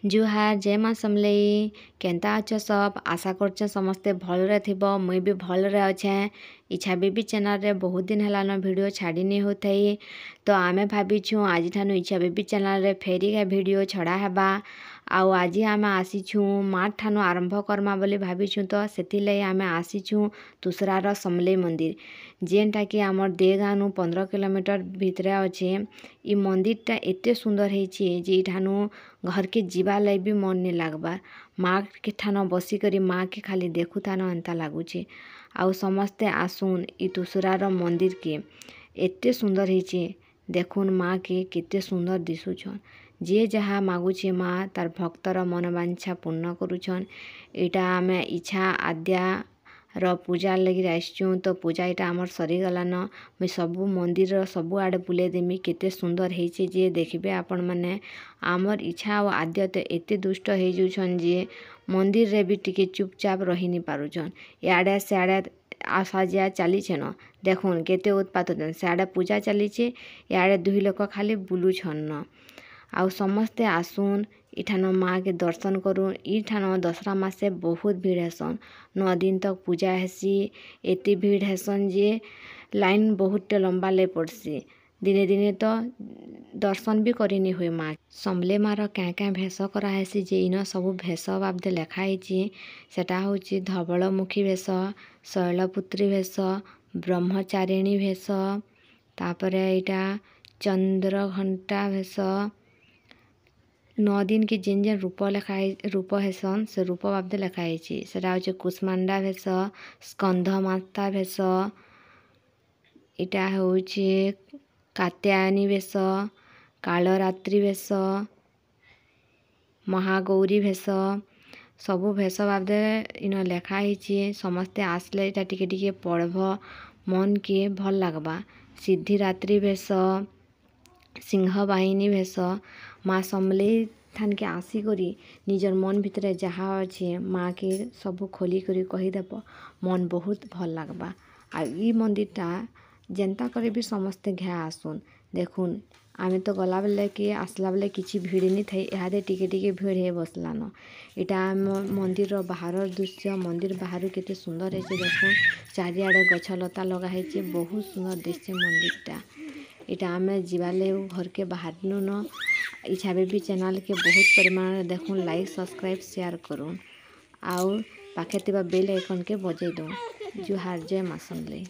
जुहार जय माँ समलेई केन्ता अछ सब आशा करछे समस्ते भलरे थिबो मुई भी भलरे अच्छे। इच्छा बेबी चैनल रे बहुत दिन हेलान वीडियो छाड़ी नहीं होथई तो आमे भाविछु आज ठानु इच्छा बेबी चैनल रे फेरी के वीडियो छड़ा हेबा। आउ आज आमे आसीछु मार्च ठानु आरंभ करमा बोली भाविछु तो सेतिलाई आमे आसीछु तुसरार समलेई मंदिर जेनटा कि आमर देगानु 15 किलोमीटर भितरे अच्छे। इ मंदिरटा एते सुंदर ହେଇଛି जे ठानु घर के जीवा लाई भी मन नहीं लागबार माँ के ठान बसिकरी माँ के खाली देखुथान एंता लगुचे। आउ समस्ते आसुन इ तुसरार मंदिर के एते सुंदर ହେଇଛି देखुन माँ के केते सुंदर दिसुछन। जे जहाँ मागुचे माँ तार भक्तर मनोवांछा पूर्ण करुछन। एटा आमे इच्छा आद्या र पूजा लगी आसचुं तो पूजा इटा आमर सरीगलान मुई सबू मंदिर सबू आड़े बुले देमी केते सुंदर ହେଇଛି जे देखबे आपण माने। आमर इच्छा और आद्य तो एते दुष्ट हो जाउछन जे मंदिर रे भी टिके चुपचाप रही नहीं पारुछन। याडे सियाडे आशा जा चली न देखुन केते उत्पात होतन सियाडे पूजा चलीचे याडे दुई लोक खाली बुलुछन न। आउ समस्ते आसुन इठान माँ के दर्शन करुन। इठान दसरा मासे बहुत भीड़ हेसन 9 दिन तक पूजा हेसी एते भीड़ हेसन जे लाइन बहुत लंबा ले पड़सी। दिने दिने तो दर्शन भी करिनी हुए माँ समले मार क्या क्या भेष कराहेसी जे इन सबू भेष बाबदे लेखा ହେଇଛି सेटा होची धवलमुखी भेष शैलपुत्री भेष ब्रह्मचारिणी भेष तापरे इटा चंद्रघंटा भेष 9 दिन के जेन जेन रूप लेखा रूप हेसन से रूप बाबदे लेखा ହେଇଛି। सेटा होची कुष्मांडा भेष स्कंधमाता भेष इटा होची कात्यायनी भेष कालरात्रि भेष महागौरी भेष सबू भेष बाबदे इन लेखा ହେଇଛି। समस्ते आसले इटा टिके टिके पढ़ब मन के भल लागबा। सिद्धिरात्रि भेष सिंहवाहिनी भेष माँ समलेई ठान के आसी करी निजर मन भितरे जहाँ अच्छे माँ के सबू खोली करी कहीदेब मन बहुत भल लागबा। आ इ मंदिरटा जेनता करे भी समस्ते घे आसुन देखुन आमे तो गला बेले कि आसला बेले किछि भीड़ नहीं थई इहादे टिके टिके भीड़ हे बसलान। इटा मंदिर बाहर दृश्य मंदिर बाहर केते सुंदर है देखुन चारियाडे गछ लता लगा है बहुत सुंदर दिशे मंदिरटा। इटा आमे जीवाले घर के बाहर न इच्छा बेबी चैनल के बहुत परिमाण देखुन लाइक सब्सक्राइब शेयर करुन आउ पाखे तिबा बेल आइकन के बजाई दो। जुहार जय माँ समलेई।